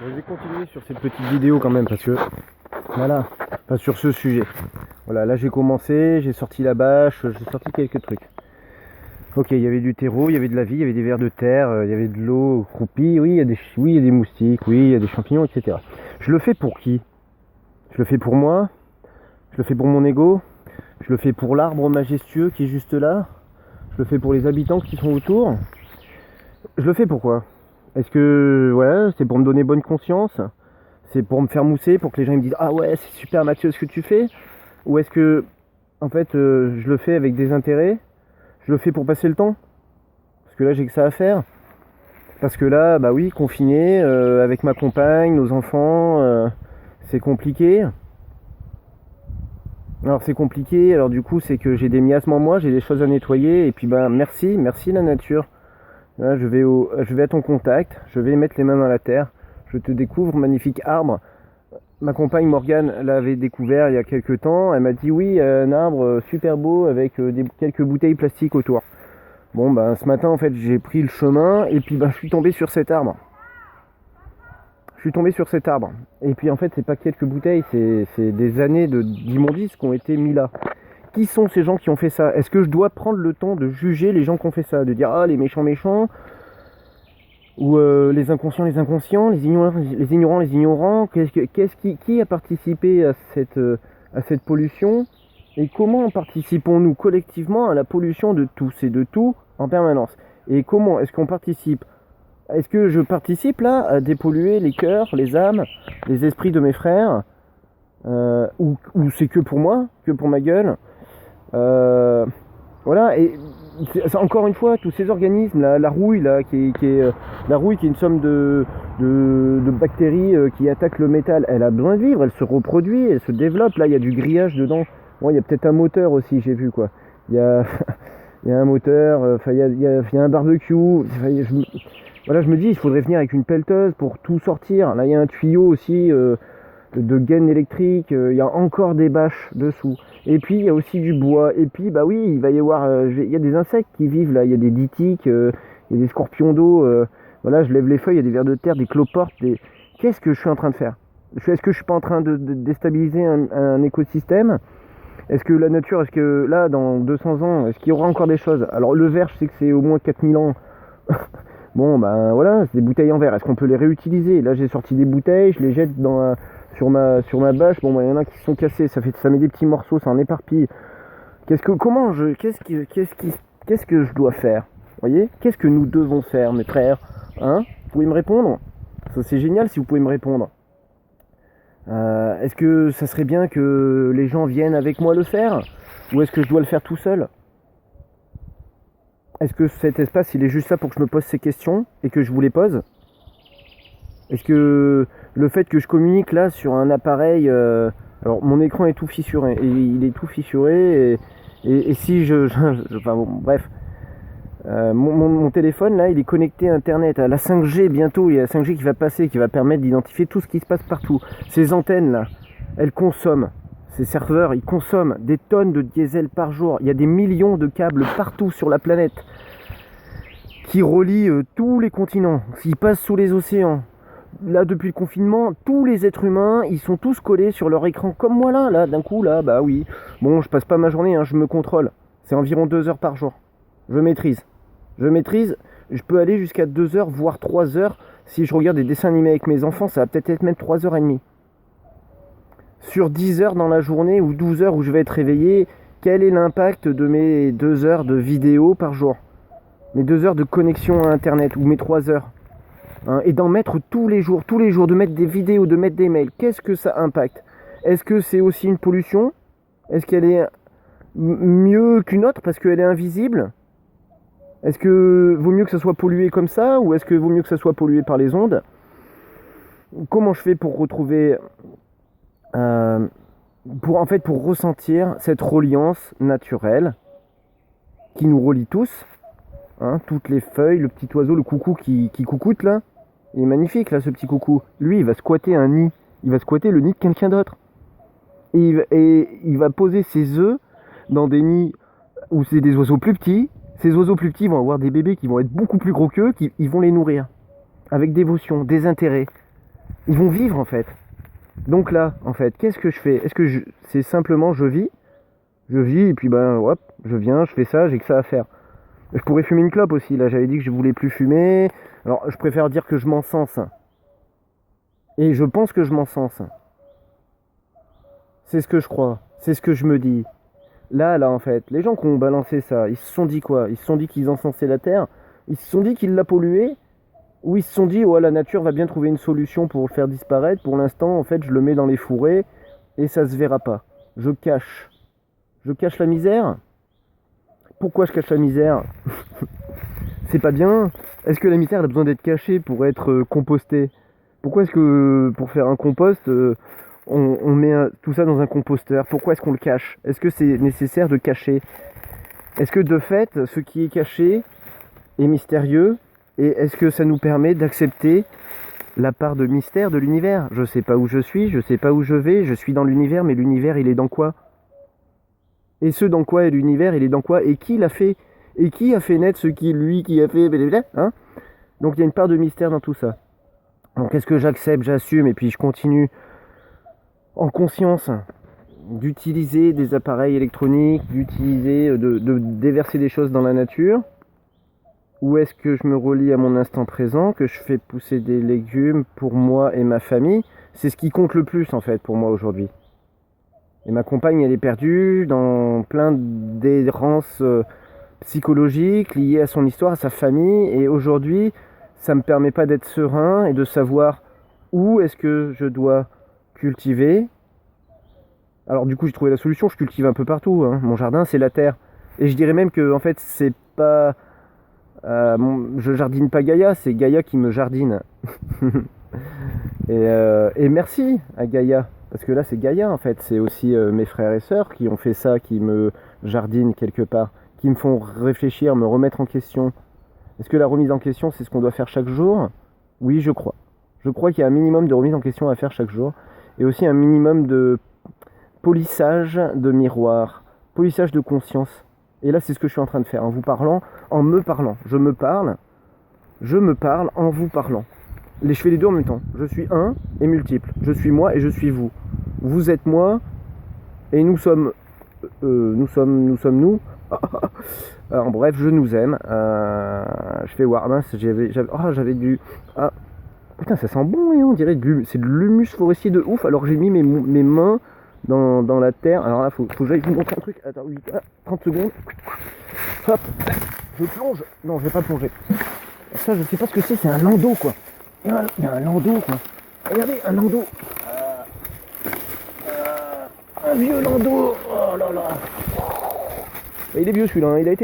Je vais continuer sur cette petite vidéo quand même parce que voilà, pas sur ce sujet. Voilà, là j'ai commencé, j'ai sorti la bâche, j'ai sorti quelques trucs. Ok, il y avait du terreau, il y avait de la vie, il y avait des vers de terre, il y avait de l'eau croupie, oui, il y a des moustiques, oui, il y a des champignons, etc. Je le fais pour qui? Je le fais pour moi? Je le fais pour mon ego? Je le fais pour l'arbre majestueux qui est juste là? Je le fais pour les habitants qui sont autour? Je le fais pourquoi? Est-ce que voilà, c'est pour me donner bonne conscience? C'est pour me faire mousser, pour que les gens ils me disent ah ouais c'est super Mathieu ce que tu fais? Ou est-ce que en fait je le fais avec des intérêts? Je le fais pour passer le temps? Parce que là j'ai que ça à faire. Parce que là bah oui confiné avec ma compagne, nos enfants, c'est compliqué. Alors c'est compliqué, alors du coup c'est que j'ai des miasmes en moi, j'ai des choses à nettoyer et puis bah merci la nature. Là, je vais à ton contact, je vais mettre les mains dans la terre, je te découvre, magnifique arbre. Ma compagne Morgane l'avait découvert il y a quelques temps, elle m'a dit oui, un arbre super beau avec quelques bouteilles plastiques autour. Bon ben ce matin en fait j'ai pris le chemin et puis ben je suis tombé sur cet arbre. Et puis en fait c'est pas quelques bouteilles, c'est des années d'immondices qui ont été mis là. Qui sont ces gens qui ont fait ça? Est-ce que je dois prendre le temps de juger les gens qui ont fait ça? De dire ah les méchants ou les inconscients, les ignorants, qui a participé à cette pollution et comment participons-nous collectivement à la pollution de tous et de tout en permanence? Et comment est-ce qu'on participe? Est-ce que je participe là à dépolluer les cœurs, les âmes, les esprits de mes frères ou c'est que pour moi, que pour ma gueule? Voilà, et encore une fois, tous ces organismes, la rouille, là, la rouille qui est une somme de bactéries qui attaquent le métal, elle a besoin de vivre, elle se reproduit, elle se développe. Là, il y a du grillage dedans. Bon, il y a peut-être un moteur aussi, j'ai vu quoi. Il y a, il y a un moteur, il y a un barbecue. Voilà, je me dis, il faudrait venir avec une pelleteuse pour tout sortir. Là, il y a un tuyau aussi de gaines électriques, il y a encore des bâches dessous. Et puis il y a aussi du bois. Et puis bah oui, il va y avoir, il y a des insectes qui vivent là. Il y a des ditiques, il y a des scorpions d'eau. Voilà, je lève les feuilles, il y a des vers de terre, des cloportes. Qu'est-ce que je suis en train de faire? Est-ce que je suis pas en train de déstabiliser un écosystème? Est-ce que la nature, est-ce que là, dans 200 ans, est-ce qu'il y aura encore des choses? Alors le verre, je sais que c'est au moins 4000 ans. Bon, ben voilà, c'est des bouteilles en verre. Est-ce qu'on peut les réutiliser? Là, j'ai sorti des bouteilles, je les jette sur ma bâche. Bon, il y en a qui se sont cassés, ça met des petits morceaux, ça en éparpille. Qu'est-ce que je dois faire? Vous voyez? Qu'est-ce que nous devons faire, mes frères? Hein? Vous pouvez me répondre? Ça, c'est génial si vous pouvez me répondre. Est-ce que ça serait bien que les gens viennent avec moi le faire? Ou est-ce que je dois le faire tout seul? Est-ce que cet espace, il est juste là pour que je me pose ces questions et que je vous les pose? Est-ce que le fait que je communique là sur un appareil... alors mon écran est tout fissuré, et il est tout fissuré, et si enfin bon, bref. Mon téléphone là, il est connecté à internet, à la 5G bientôt, il y a la 5G qui va passer, qui va permettre d'identifier tout ce qui se passe partout. Ces antennes là, elles consomment, ces serveurs, ils consomment des tonnes de diesel par jour. Il y a des millions de câbles partout sur la planète qui relient tous les continents, qui passent sous les océans. Là, depuis le confinement, tous les êtres humains, ils sont tous collés sur leur écran, comme moi là, d'un coup, là, bah oui. Bon, je passe pas ma journée, hein, je me contrôle. C'est environ 2 heures par jour. Je maîtrise, je peux aller jusqu'à 2 heures, voire 3 heures. Si je regarde des dessins animés avec mes enfants, ça va peut-être être même 3h30. Sur 10 heures dans la journée, ou 12 heures où je vais être réveillé, quel est l'impact de mes 2 heures de vidéo par jour? Mes 2 heures de connexion à Internet, ou mes 3 heures? Et d'en mettre tous les jours, de mettre des vidéos, de mettre des mails, qu'est-ce que ça impacte? Est-ce que c'est aussi une pollution? Est-ce qu'elle est mieux qu'une autre parce qu'elle est invisible? Est-ce que vaut mieux que ça soit pollué comme ça, ou est-ce que vaut mieux que ça soit pollué par les ondes? Comment je fais pour retrouver... pour ressentir cette reliance naturelle qui nous relie tous, hein, toutes les feuilles, le petit oiseau, le coucou qui coucoute là, il est magnifique là ce petit coucou. Lui il va squatter un nid, il va squatter le nid de quelqu'un d'autre. Et il va poser ses œufs dans des nids où c'est des oiseaux plus petits. Ces oiseaux plus petits vont avoir des bébés qui vont être beaucoup plus gros qu'eux, ils vont les nourrir avec dévotion, désintérêt. Ils vont vivre en fait. Donc là, en fait, qu'est-ce que je fais? Est-ce que c'est simplement je vis et puis ben hop, je viens, je fais ça, j'ai que ça à faire. Je pourrais fumer une clope aussi, là j'avais dit que je voulais plus fumer. Alors je préfère dire que je m'encense. Et je pense que je m'encense. C'est ce que je crois, c'est ce que je me dis. Là en fait, les gens qui ont balancé ça, ils se sont dit quoi? Ils se sont dit qu'ils encensaient la Terre? Ils se sont dit qu'ils la polluaient? Ou ils se sont dit, ouais, la nature va bien trouver une solution pour le faire disparaître. Pour l'instant, en fait, je le mets dans les fourrés et ça se verra pas. Je cache. Je cache la misère. Pourquoi je cache la misère? C'est pas bien. Est-ce que la misère elle a besoin d'être cachée pour être compostée? Pourquoi est-ce que pour faire un compost, on met tout ça dans un composteur? Pourquoi est-ce qu'on le cache? Est-ce que c'est nécessaire de cacher? Est-ce que de fait, ce qui est caché est mystérieux? Et est-ce que ça nous permet d'accepter la part de mystère de l'univers? Je sais pas où je suis, je sais pas où je vais, je suis dans l'univers, mais l'univers il est dans quoi? Et ce dans quoi est l'univers, il est dans quoi? Et qui l'a fait? Et qui a fait naître ce qui, lui, qui a fait... Hein? Donc il y a une part de mystère dans tout ça. Donc est-ce que j'accepte, j'assume, et puis je continue en conscience d'utiliser des appareils électroniques, d'utiliser, de déverser des choses dans la nature? Ou est-ce que je me relie à mon instant présent, que je fais pousser des légumes pour moi et ma famille? C'est ce qui compte le plus en fait pour moi aujourd'hui. Et ma compagne elle est perdue dans plein d'errances psychologiques liées à son histoire, à sa famille. Et aujourd'hui, ça me permet pas d'être serein et de savoir où est-ce que je dois cultiver. Alors du coup j'ai trouvé la solution, je cultive un peu partout. Hein. Mon jardin c'est la terre. Et je dirais même que en fait c'est pas... je jardine pas Gaïa, c'est Gaïa qui me jardine. et merci à Gaïa, parce que là c'est Gaïa en fait, c'est aussi mes frères et sœurs qui ont fait ça, qui me jardinent quelque part, qui me font réfléchir, me remettre en question. Est-ce que la remise en question c'est ce qu'on doit faire chaque jour? Oui, je crois. Je crois qu'il y a un minimum de remise en question à faire chaque jour, et aussi un minimum de polissage de miroir, polissage de conscience. Et là, c'est ce que je suis en train de faire, en vous parlant, en me parlant. Je me parle en vous parlant. Je fais les deux en même temps. Je suis un et multiple. Je suis moi et je suis vous. Vous êtes moi et nous sommes nous. Alors, bref, je nous aime. Je fais voir. Mince, j'avais du... Ah, putain, ça sent bon, hein, on dirait c'est de l'humus forestier de ouf. Alors j'ai mis mes mains dans la terre. Alors là, faut que j'aille vous montrer un truc. Attends, 30 secondes. Hop, je plonge. Non, je vais pas plonger. Ça, je sais pas ce que c'est un landau, quoi. Il y a un landau, quoi. Regardez, un landau. Un vieux landau. Oh là là. Et il est vieux celui-là, hein. Il a été